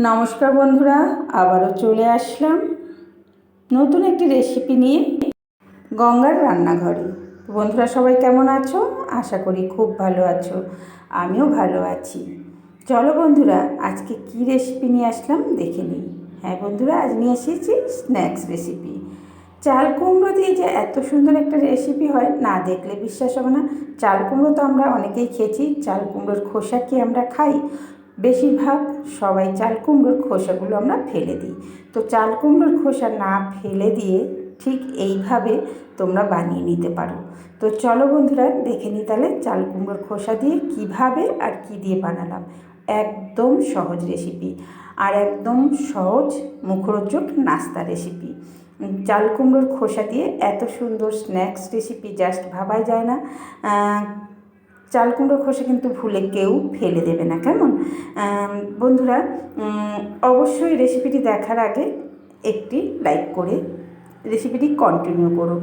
নমস্কার বন্ধুরা, আবারও চলে আসলাম নতুন একটি রেসিপি নিয়ে গঙ্গার রান্নাঘরে। বন্ধুরা সবাই কেমন আছো? আশা করি খুব ভালো আছো, আমিও ভালো আছি। চলো বন্ধুরা, আজকে কি রেসিপি নিয়ে আসলাম দেখে নিই। হ্যাঁ বন্ধুরা, আজ নিয়ে এসেছি স্ন্যাক্স রেসিপি। চাল কুমড়ো দিয়ে যে এত সুন্দর একটা রেসিপি হয়, না দেখলে বিশ্বাস হবে না। চাল কুমড়ো তো আমরা অনেকেই খেয়েছি, চাল কুমড়োর খোসা কি আমরা খাই? বেশিরভাগ সবাই চাল কুমড়োর খোসাগুলো আমরা ফেলে দিই। তো চাল কুমড়োর খোসা না ফেলে দিয়ে ঠিক এইভাবে তোমরা বানিয়ে নিতে পারো। তো চলো বন্ধুরা, দেখে নিই তাহলে চাল কুমড়োর খোসা দিয়ে কিভাবে আর কি দিয়ে বানালাম। একদম সহজ রেসিপি, আর একদম সহজ মুখরোচক নাস্তা রেসিপি। চাল কুমড়োর খোসা দিয়ে এত সুন্দর স্ন্যাক্স রেসিপি জাস্ট ভাবাই যায় না। চাল কুমড়োর খোসা কিন্তু ভুলে কেউ ফেলে দেবে না, কেমন বন্ধুরা? অবশ্যই রেসিপিটি দেখার আগে একটি লাইক করে রেসিপিটি কন্টিনিউ করো।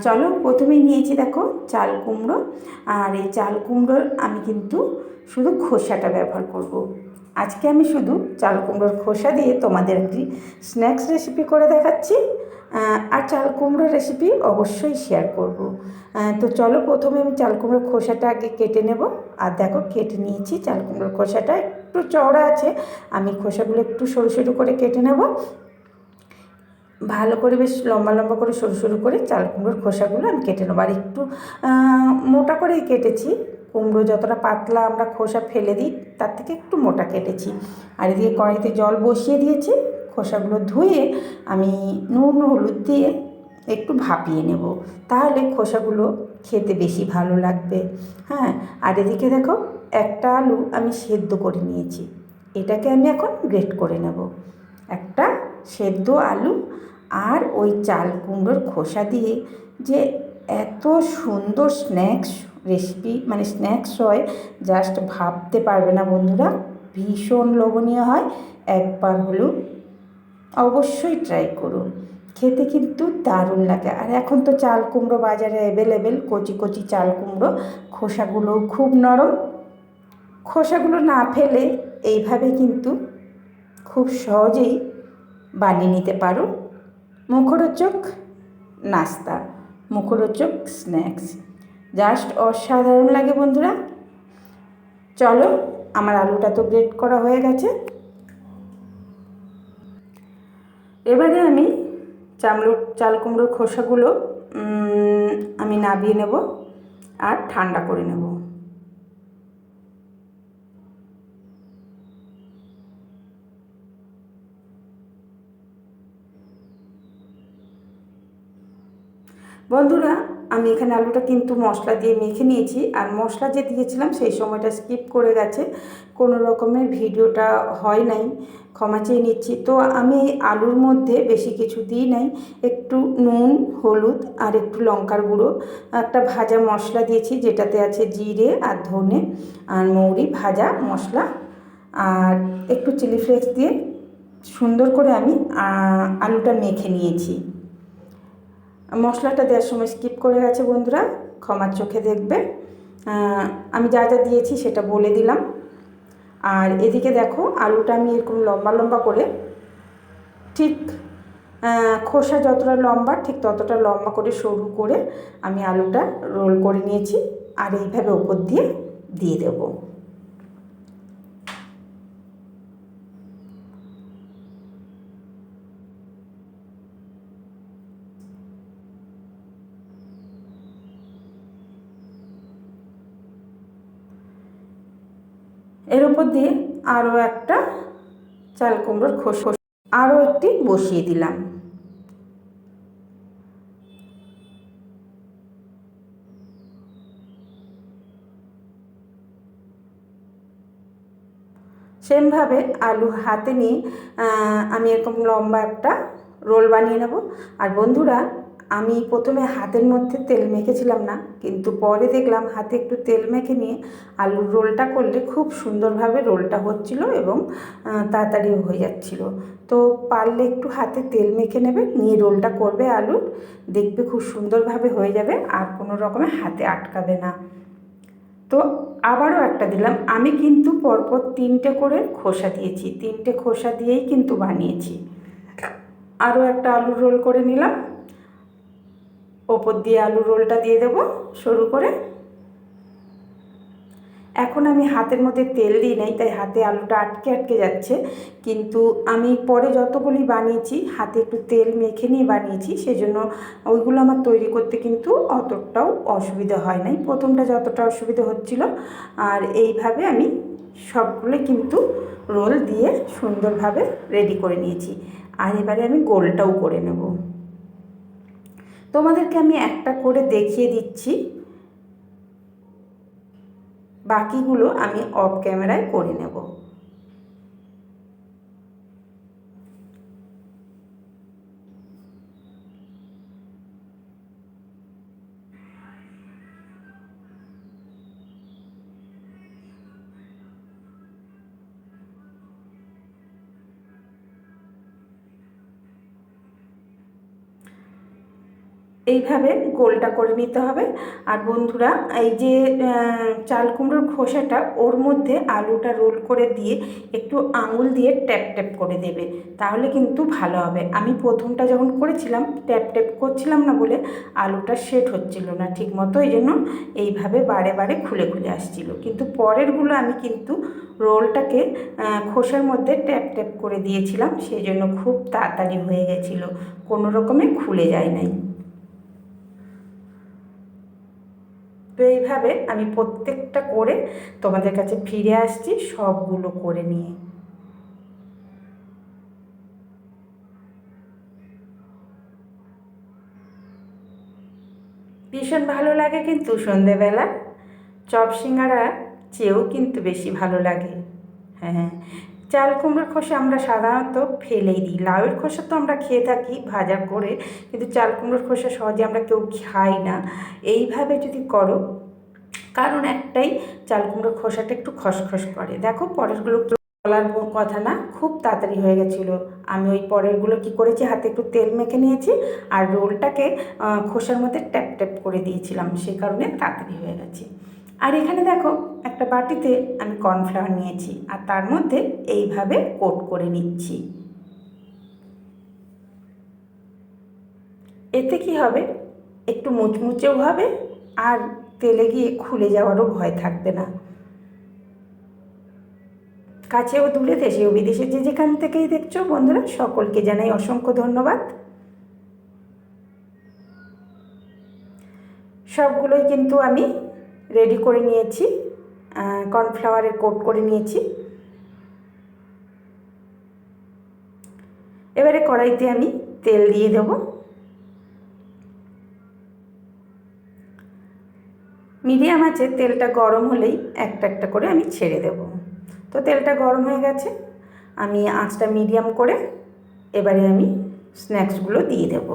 চলো, প্রথমেই নিয়েছি দেখো চাল কুমড়ো, আর এই চাল কুমড়োর আমি কিন্তু শুধু খোসাটা ব্যবহার করব। আজকে আমি শুধু চাল কুমড়োর খোসা দিয়ে তোমাদের একটি স্ন্যাক্স রেসিপি করে দেখাচ্ছি, আর চাল কুমড়োর রেসিপি অবশ্যই শেয়ার করব। তো চলো, প্রথমে আমি চাল কুমড়োর খোসাটা আগে কেটে নেব। আর দেখো কেটে নিয়েছি, চাল কুমড়োর খোসাটা একটু চওড়া আছে, আমি খোসাগুলো একটু সরু সরু করে কেটে নেব। ভালো করে বেশ লম্বা লম্বা করে সরু সরু করে চাল কুমড়োর খোসাগুলো আমি কেটে নেবো। আর একটু মোটা করেই কেটেছি। কুমড়ো যতটা পাতলা আমরা খোসা ফেলে দিই, তার থেকে একটু মোটা কেটেছি। আর এদিকে কড়াইতে জল বসিয়ে দিয়েছি, খোসাগুলো ধুয়ে আমি নুন হলুদ দিয়ে একটু ভাপিয়ে নেব, তাহলে খোসাগুলো খেতে বেশি ভালো লাগবে। হ্যাঁ, আর এদিকে দেখো একটা আলু আমি সেদ্ধ করে নিয়েছি, এটাকে আমি এখন গ্রেট করে নেব। একটা সেদ্ধ আলু আর ওই চাল কুমড়োর খোসা দিয়ে যে এত সুন্দর স্ন্যাক্স রেসিপি, মানে স্ন্যাক্স হয়, জাস্ট ভাবতে পারবে না বন্ধুরা। ভীষণ লোভনীয় হয়, একবার হলেও অবশ্যই ট্রাই করুন। খেতে কিন্তু দারুণ লাগে। আর এখন তো চাল কুমড়ো বাজারে অ্যাভেলেবেল, কচি কচি চাল কুমড়ো, খোসাগুলোও খুব নরম। খোসাগুলো না ফেলে এইভাবে কিন্তু খুব সহজেই বানিয়ে নিতে পারো মুখরোচক নাস্তা, মুখরোচক স্ন্যাক্স। জাস্ট অসাধারণ লাগে বন্ধুরা। চলো, আমার আলুটা তো গ্রেট করা হয়ে গেছে। এবারে আমি চাল কুমড়োর খোসাগুলো আমি নাবিয়ে নেব আর ঠান্ডা করে নেব। বন্ধুরা, আমি এখানে আলুটা কিন্তু মশলা দিয়ে মেখে নিয়েছি, আর মশলা যে দিয়েছিলাম সেই সময়টা স্কিপ করে গেছে, কোনো রকমের ভিডিওটা হয় নাই, ক্ষমা চেয়ে নিচ্ছি। তো আমি আলুর মধ্যে বেশি কিছু দিই নাই, একটু নুন হলুদ আর একটু লঙ্কার গুঁড়ো, একটা ভাজা মশলা দিয়েছি যেটাতে আছে জিরে আর ধনে আর মৌরি ভাজা মশলা, আর একটু চিলি ফ্লেক্স দিয়ে সুন্দর করে আমি আলুটা মেখে নিয়েছি। মশলাটা দেওয়ার সময় স্কিপ করে গেছে বন্ধুরা, ক্ষমার চোখে দেখবে। আমি যা যা দিয়েছি সেটা বলে দিলাম। আর এদিকে দেখো আলুটা আমি এরকম লম্বা লম্বা করে, ঠিক খোসা যতটা লম্বা ঠিক ততটা লম্বা করে সরু করে আমি আলুটা রোল করে নিয়েছি, আর এইভাবে ওপর দিয়ে দিয়ে দেবো। এর উপর দিয়ে আরও একটা চাল কুমড়োর খোসা আরও একটি বসিয়ে দিলাম। সেমভাবে আলু হাতে নিয়ে আমি এরকম লম্বা একটা রোল বানিয়ে নেব। আর বন্ধুরা, আমি প্রথমে হাতের মধ্যে তেল মেখেছিলাম না, কিন্তু পরে দেখলাম হাতে একটু তেল মেখে নিয়ে আলুর রোলটা করলে খুব সুন্দরভাবে রোলটা হচ্ছিল এবং তাড়াতাড়িও হয়ে যাচ্ছিল। তো পারলে একটু হাতে তেল মেখে নেবে, নিয়ে রোলটা করবে আলুর, দেখবে খুব সুন্দরভাবে হয়ে যাবে আর কোনো রকমের হাতে আটকাবে না। তো আবারও একটা দিলাম। আমি কিন্তু পরপর 3টে করে খোসা দিয়েছি, 3টে খোসা দিয়েই কিন্তু বানিয়েছি। আরও একটা আলুর রোল করে নিলাম, ওপর দিয়ে আলুর রোলটা দিয়ে দেবো সরু করে। এখন আমি হাতের মধ্যে তেল দিই নাই, তাই হাতে আলুটা আটকে আটকে যাচ্ছে, কিন্তু আমি পরে যতগুলি বানিয়েছি হাতে একটু তেল মেখে নিয়ে বানিয়েছি, সেজন্য ওইগুলো আমার তৈরি করতে কিন্তু অতটাও অসুবিধা হয় নাই, প্রথমটা যতটা অসুবিধা হচ্ছিল। আর এইভাবে আমি সবগুলো কিন্তু রোল দিয়ে সুন্দরভাবে রেডি করে নিয়েছি। আর এবারে আমি গোলটাও করে নেব। তোমাদেরকে আমি একটা করে দেখিয়ে দিচ্ছি, বাকিগুলো আমি অফ ক্যামেরায় করে নেব। এইভাবে গোলটা করে নিতে হবে। আর বন্ধুরা, এই যে চাল কুমড়োর খোসাটা, ওর মধ্যে আলুটা রোল করে দিয়ে একটু আঙুল দিয়ে ট্যাপ ট্যাপ করে দেবে, তাহলে কিন্তু ভালো হবে। আমি প্রথমটা যখন করেছিলাম ট্যাপ ট্যাপ করছিলাম না বলে আলুটা সেট হচ্ছিল না ঠিক মতো, এই জন্য এইভাবে বারে বারে খুলে খুলে আসছিল। কিন্তু পরেরগুলো আমি কিন্তু রোলটাকে খোসার মধ্যে ট্যাপ ট্যাপ করে দিয়েছিলাম, সেই জন্য খুব তাড়াতাড়ি হয়ে গেছিলো, কোনো রকমে খুলে যায় নাই। তো এইভাবে আমি প্রত্যেকটা করে তোমাদের কাছে ফিরে আসছি সবগুলো করে নিয়ে। ভীষণ ভালো লাগে কিন্তু সন্ধেবেলা চপ সিঙ্গারা চেয়েও কিন্তু বেশি ভালো লাগে। হ্যাঁ, চাল কুমড়োর খোসা আমরা সাধারণত ফেলেই দিই, লাউয়ের খোসা তো আমরা খেয়ে থাকি ভাজা করে, কিন্তু চাল কুমড়োর খোসা সহজে আমরা কেউ খাই না। এইভাবে যদি করো, কারণ একটাই, চাল কুমড়োর খোসাটা একটু খসখস করে। দেখো পরেরগুলো বলার কথা না, খুব তাড়াতাড়ি হয়ে গেছিলো। আমি ওই পরেরগুলো কি করেছি, হাতে একটু তেল মেখে নিয়েছি আর রোলটাকে খোসার মধ্যে ট্যাপ ট্যাপ করে দিয়েছিলাম, সে কারণে তাড়াতাড়ি হয়ে গেছে। আর এখানে দেখো একটা বাটিতে আমি কর্নফ্লাওয়ার নিয়েছি আর তার মধ্যে এইভাবে কোট করে নিচ্ছি। এতে কি হবে, একটু মুচমুচেও হবে আর তেলে গিয়ে খুলে যাওয়ারও ভয় থাকবে না। কাছেও দূরে দেশেও বিদেশে যে যেখান থেকেই দেখছো বন্ধুরা, সকলকে জানাই অসংখ্য ধন্যবাদ। সবগুলোই কিন্তু আমি রেডি করে নিয়েছি, কর্নফ্লাওয়ারের কোট করে নিয়েছি। এবারে কড়াইতে আমি তেল দিয়ে দেবো, মিডিয়াম আছে, তেলটা গরম হলেই একটা একটা করে আমি ছেড়ে দেব। তো তেলটা গরম হয়ে গেছে, আমি আঁচটা মিডিয়াম করে এবারে আমি স্ন্যাক্সগুলো দিয়ে দেব।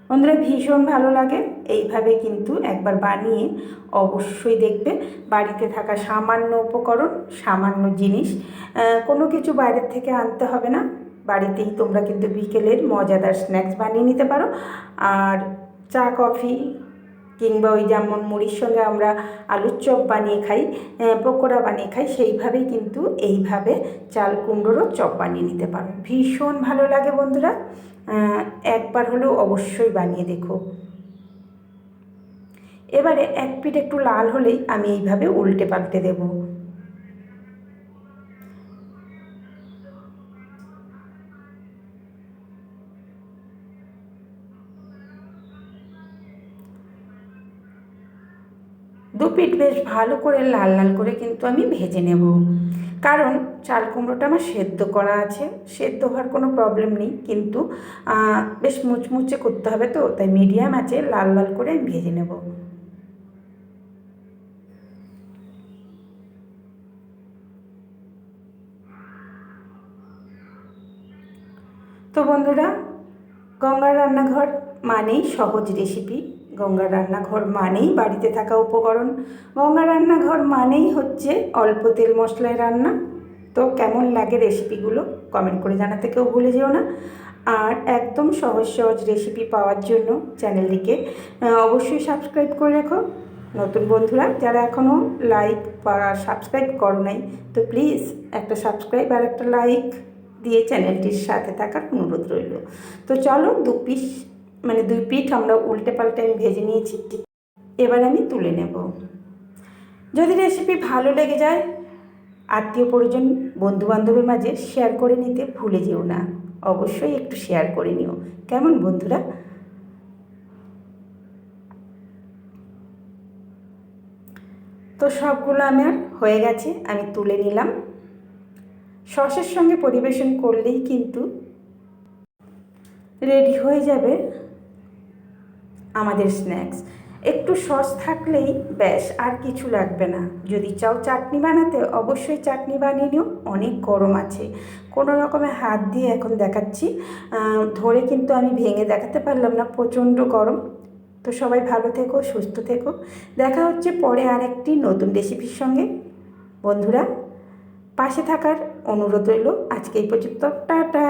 বন্ধুরা ভীষণ ভালো লাগে, এইভাবে কিন্তু একবার বানিয়ে অবশ্যই দেখবে। বাড়িতে থাকা সামান্য উপকরণ, সামান্য জিনিস, কোনো কিছু বাইরের থেকে আনতে হবে না, বাড়িতেই তোমরা কিন্তু বিকেলের মজাদার স্ন্যাক্স বানিয়ে নিতে পারো। আর চা কফি কিংবা ওই যেমন মুড়ির সঙ্গে আমরা আলুর চপ বানিয়ে খাই, পকোড়া বানিয়ে খাই, সেইভাবেই কিন্তু এইভাবে চাল কুমড়োরও চপ বানিয়ে নিতে পারো। ভীষণ ভালো লাগে বন্ধুরা, একবার হলেও অবশ্যই বানিয়ে দেখো। এবারে এক পিঠ একটু লাল হলেই আমি এইভাবে উল্টে পাল্টে দেব। দু পিঠ বেশ ভালো করে লাল লাল করে কিন্তু আমি ভেজে নেব, কারণ চাল কুমড়োটা আমার সেদ্ধ করা আছে, সেদ্ধ হওয়ার কোনো প্রবলেম নেই, কিন্তু বেশ মুচমুচে করতে হবে, তো তাই মিডিয়াম আছে লাল লাল করে আমি ভেজে নেব। তো বন্ধুরা, গঙ্গার রান্নাঘর মানেই সহজ রেসিপি, গঙ্গার রান্নাঘর মানেই বাড়িতে থাকা উপকরণ, গঙ্গার রান্নাঘর মানেই হচ্ছে অল্প তেল মশলায় রান্না। তো কেমন লাগে রেসিপিগুলো কমেন্ট করে জানাতে কেউ ভুলে যেও না। আর একদম সহজ সহজ রেসিপি পাওয়ার জন্য চ্যানেলটিকে অবশ্যই সাবস্ক্রাইব করে রাখো। নতুন বন্ধুরা যারা এখনও লাইক বা সাবস্ক্রাইব করো নাই, তো প্লিজ একটা সাবস্ক্রাইব আর একটা লাইক দিয়ে চ্যানেলটির সাথে থাকার অনুরোধ রইল। তো চলো দুই পিঠ আমরা উল্টে পাল্টে আমি ভেজে নিয়েছি। এবার আমি তুলে নেব। যদি রেসিপি ভালো লেগে যায়, আত্মীয় পরিজন বন্ধুবান্ধবের মাঝে শেয়ার করে নিতে ভুলে যেও না। অবশ্যই একটু শেয়ার করে নিও, কেমন বন্ধুরা? তো সবগুলো আমার হয়ে গেছে, আমি তুলে নিলাম। সসের সঙ্গে পরিবেশন করলেই কিন্তু রেডি হয়ে যাবে আমাদের স্ন্যাক্স। একটু সস থাকলেই ব্যাস, আর কিছু লাগবে না। যদি চাও চাটনি বানাতে, অবশ্যই চাটনি বানিয়ে নিও। অনেক গরম আছে, কোনো রকমে হাত দিয়ে এখন দেখাচ্ছি, ধরে কিন্তু আমি ভেঙে দেখাতে পারলাম না, প্রচণ্ড গরম। তো সবাই ভালো থেকো, সুস্থ থেকো। দেখা হচ্ছে পরে আরেকটি নতুন রেসিপির সঙ্গে। বন্ধুরা পাশে থাকার অনুরোধ রইল। আজকে এই পর্যন্ত, টাটা।